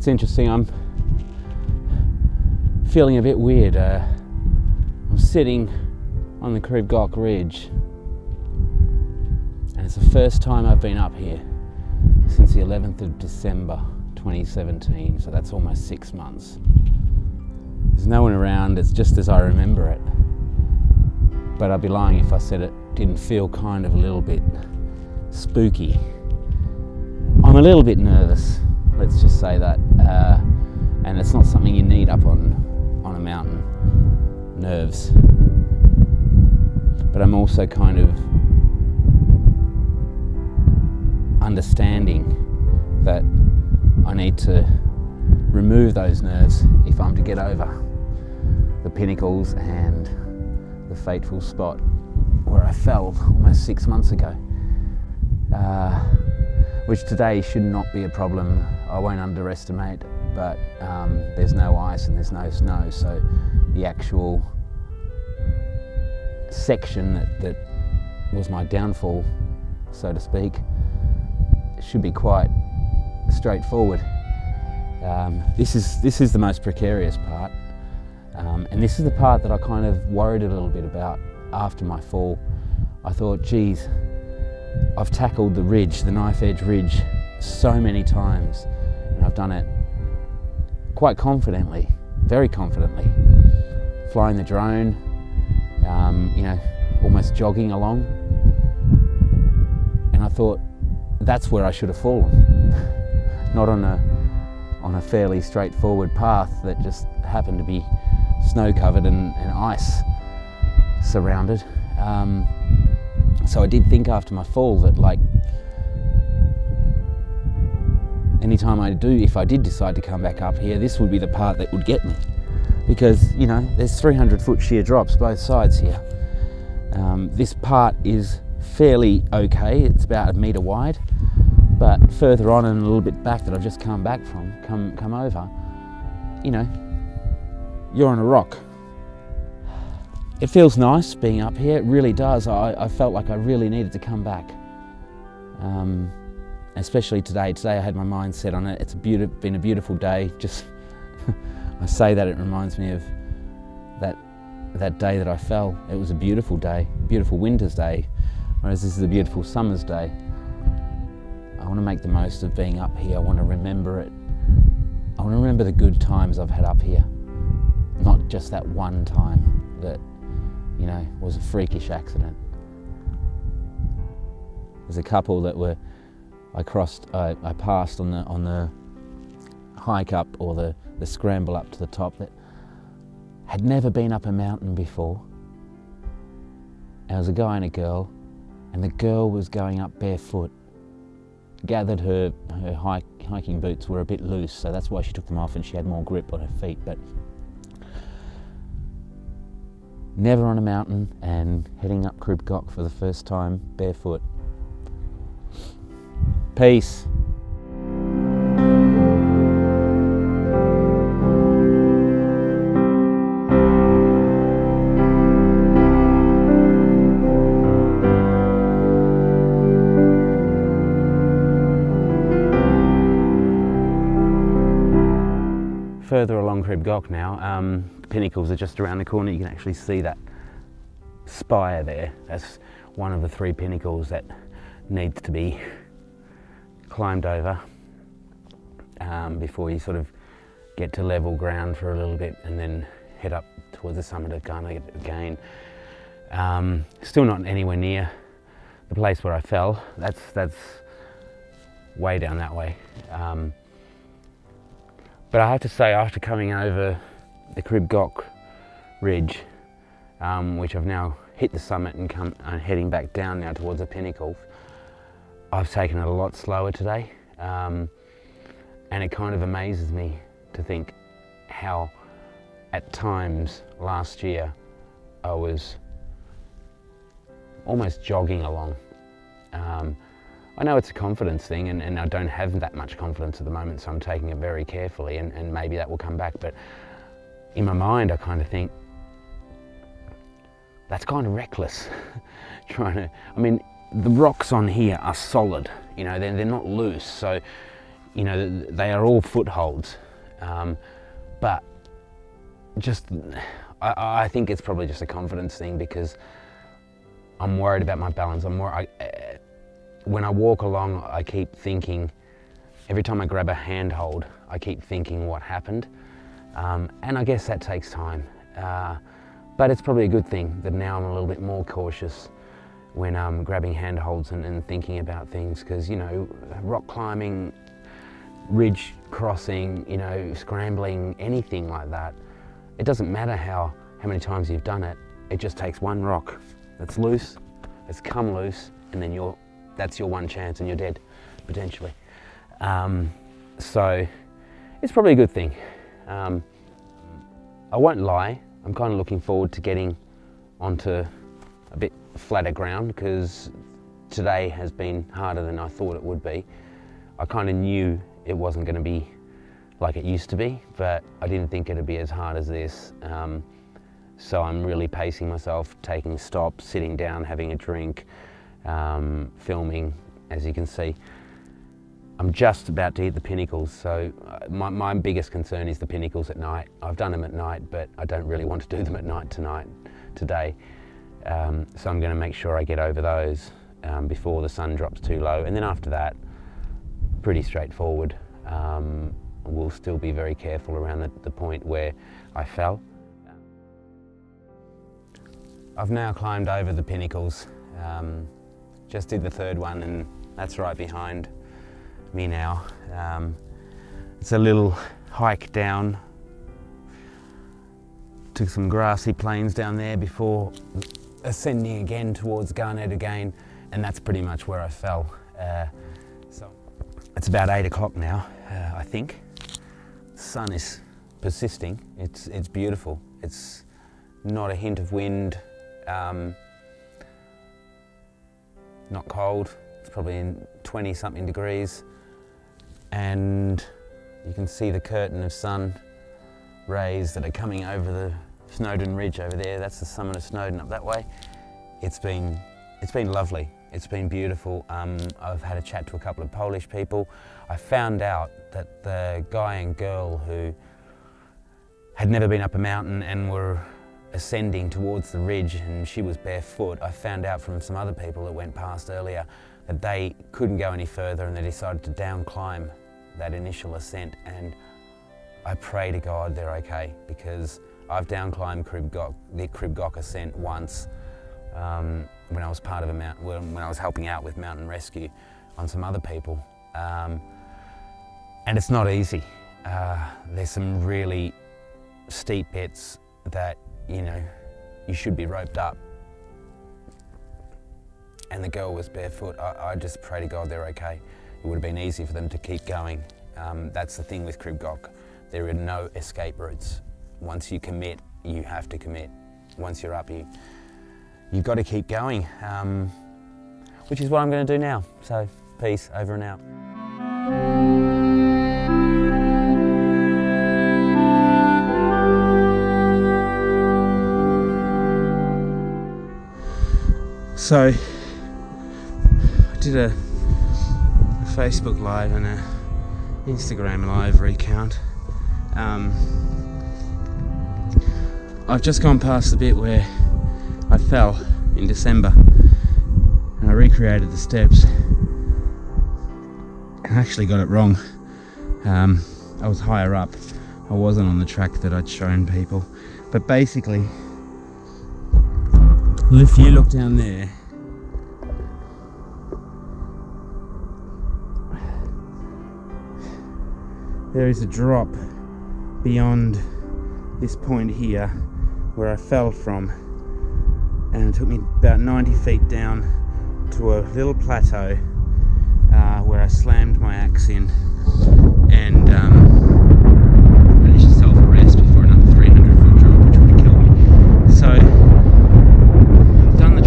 It's interesting, I'm feeling a bit weird. I'm sitting on the Crib Gock Ridge, and it's the first time I've been up here since the 11th of December 2017, so that's almost 6 months. There's no one around, it's just as I remember it. But I'd be lying if I said it didn't feel kind of a little bit spooky. I'm a little bit nervous, let's just say that. And it's not something you need up on a mountain, nerves. But I'm also kind of understanding that I need to remove those nerves if I'm to get over the pinnacles and the fateful spot where I fell almost 6 months ago, which today should not be a problem. I won't underestimate, but there's no ice and there's no snow, so the actual section that was my downfall, so to speak, should be quite straightforward. This is the most precarious part, and this is the part that I kind of worried a little bit about after my fall. I thought, geez, I've tackled the ridge, the knife edge ridge, so many times, and I've done it quite confidently, very confidently, flying the drone, almost jogging along, and I thought that's where I should have fallen, not on a fairly straightforward path that just happened to be snow covered and ice surrounded. So I did think after my fall that, like, anytime if I did decide to come back up here, this would be the part that would get me, because there's 300-foot sheer drops both sides here. This part is fairly okay, it's about 1 metre wide, but further on and a little bit back that I've just come over, you're on a rock. It feels nice being up here, it really does. I felt like I really needed to come back. Especially today. Today I had my mind set on it. It's been a beautiful day. Just, I say that, it reminds me of that day that I fell. It was a beautiful day, beautiful winter's day, whereas this is a beautiful summer's day. I want to make the most of being up here. I want to remember it. I want to remember the good times I've had up here, not just that one time that was a freakish accident. There's a couple that I passed on the hike up, or the scramble up to the top, that had never been up a mountain before. There was a guy and a girl, and the girl was going up barefoot. Gathered her hiking boots were a bit loose, so that's why she took them off and she had more grip on her feet, but never on a mountain and heading up Crib Gock for the first time barefoot. Peace. Further along Crib Gock now, the pinnacles are just around the corner. You can actually see that spire there. That's one of the 3 pinnacles that needs to be climbed over before you sort of get to level ground for a little bit and then head up towards the summit again. Still not anywhere near the place where I fell. That's way down that way. But I have to say, after coming over the Crib Gock Ridge, which I've now hit the summit and heading back down now towards the pinnacles, I've taken it a lot slower today, and it kind of amazes me to think how at times last year I was almost jogging along. I know it's a confidence thing, and I don't have that much confidence at the moment, so I'm taking it very carefully, and maybe that will come back, but in my mind I kind of think that's kind of reckless. The rocks on here are solid, they're not loose, so you know, they are all footholds, but just, I think it's probably just a confidence thing, because I'm worried about my balance. When I walk along, I keep thinking, every time I grab a handhold, I keep thinking what happened. And I guess that takes time. But it's probably a good thing that now I'm a little bit more cautious when I'm grabbing handholds and thinking about things, because, you know, rock climbing, ridge crossing, you know, scrambling, anything like that, it doesn't matter how many times you've done it. It just takes one rock that's loose, that's come loose, and then that's your one chance and you're dead, potentially. So it's probably a good thing. I won't lie, I'm kind of looking forward to getting onto a bit flatter ground, because today has been harder than I thought it would be. I kind of knew it wasn't going to be like it used to be, but I didn't think it'd be as hard as this. So I'm really pacing myself, taking stops, sitting down, having a drink, filming, as you can see. I'm just about to hit the pinnacles, so my biggest concern is the pinnacles at night. I've done them at night, but I don't really want to do them at night today. So I'm going to make sure I get over those before the sun drops too low, and then after that, pretty straightforward. We'll still be very careful around the point where I fell. I've now climbed over the pinnacles, just did the third one, and that's right behind me now. It's a little hike down to some grassy plains down there before ascending again towards Garnet again, and that's pretty much where I fell. So it's about 8 o'clock now, I think. The sun is persisting. It's beautiful. It's not a hint of wind. Not cold. It's probably in 20-something degrees, and you can see the curtain of sun rays that are coming over the Snowdon Ridge over there. That's the summit of Snowdon up that way. It's been lovely. It's been beautiful. I've had a chat to a couple of Polish people. I found out that the guy and girl who had never been up a mountain and were ascending towards the ridge, and she was barefoot, I found out from some other people that went past earlier that they couldn't go any further and they decided to down climb that initial ascent, and I pray to God they're okay, because I've down climbed the Crib Goch ascent once when I was part of when I was helping out with mountain rescue on some other people, and it's not easy. There's some really steep bits that, you know, you should be roped up, and the girl was barefoot. I just pray to God they're okay. It would have been easy for them to keep going. That's the thing with Crib Goch. There are no escape routes. Once you commit, you have to commit. Once you're up, you've got to keep going, which is what I'm going to do now. So, peace, over and out. So, I did a Facebook Live and a Instagram Live recount. I've just gone past the bit where I fell in December, and I recreated the steps, and I actually got it wrong. I was higher up. I wasn't on the track that I'd shown people. But basically, if you look down there, there is a drop beyond this point here where I fell from, and it took me about 90 feet down to a little plateau where I slammed my axe in and managed to self-arrest before another 300-foot drop, which would have killed me. So I've done the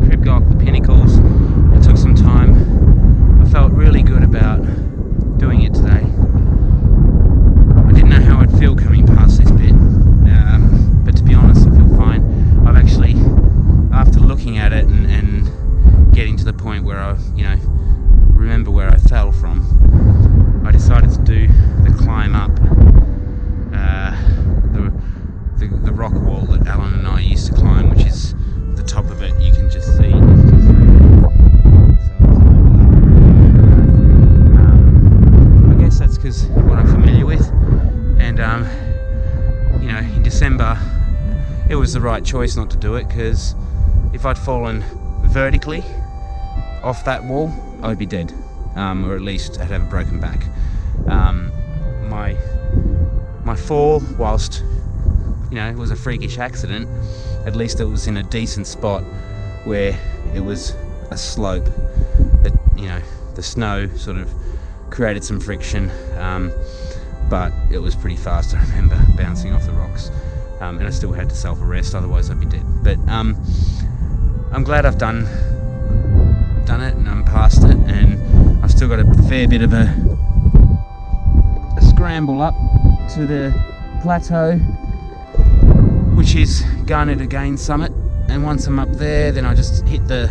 Crib Goch, the pinnacles. It took some time. I felt really good about doing it today. I didn't know how I'd feel coming past this bit, but to be honest, I feel fine. I've actually, after looking at it and getting to the point where I, remember where I fell from, in December, it was the right choice not to do it, because if I'd fallen vertically off that wall, I'd be dead, or at least I'd have a broken back. My fall, whilst it was a freakish accident, at least it was in a decent spot where it was a slope that the snow sort of created some friction, but it was pretty fast. I remember bouncing off the rocks, and I still had to self-arrest, otherwise I'd be dead. But I'm glad I've done it and I'm past it, and I've still got a fair bit of a scramble up to the plateau, which is Garnet Again summit. And once I'm up there, then I just hit the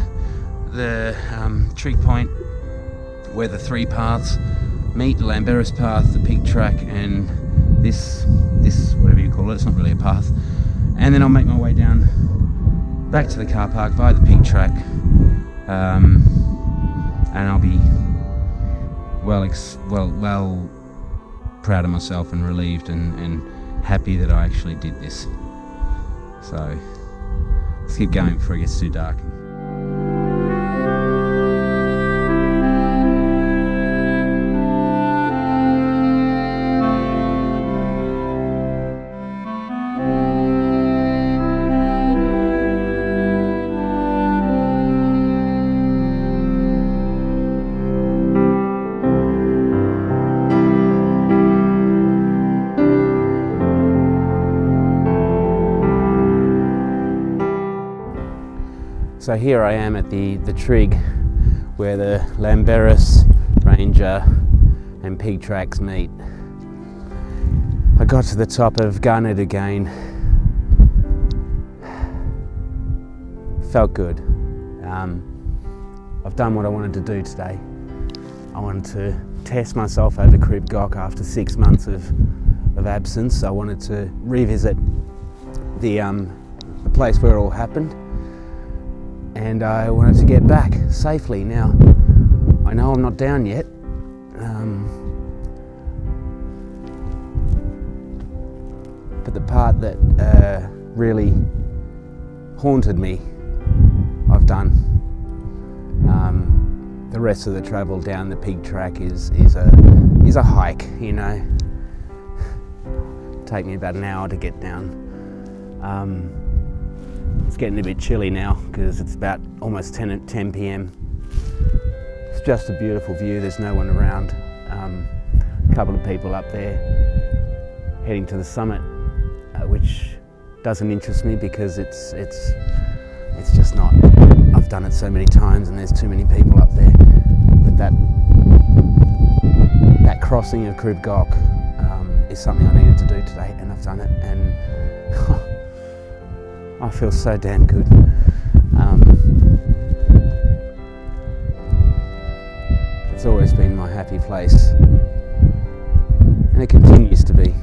trig point where the three paths meet: the Lamberis path, the pig track, and this whatever you call it, it's not really a path. And then I'll make my way down back to the car park via the pig track, and I'll be well proud of myself and relieved and happy that I actually did this. So let's keep going before it gets too dark. So here I am at the trig where the Lamberis, Ranger and pig tracks meet. I got to the top of Garnet Again. Felt good. I've done what I wanted to do today. I wanted to test myself over Crib Goch after 6 months of absence. I wanted to revisit the place where it all happened. And I wanted to get back safely. Now, I know I'm not down yet, but the part that really haunted me, I've done. The rest of the travel down the pig track is a hike. Take me about an hour to get down. It's getting a bit chilly now because it's about almost 10 p.m. It's just a beautiful view. There's no one around. A couple of people up there heading to the summit, which doesn't interest me because it's just not. I've done it so many times and there's too many people up there. But that crossing of Crib Goch is something I needed to do today, and I've done it. And I feel so damn good. It's always been my happy place, and it continues to be.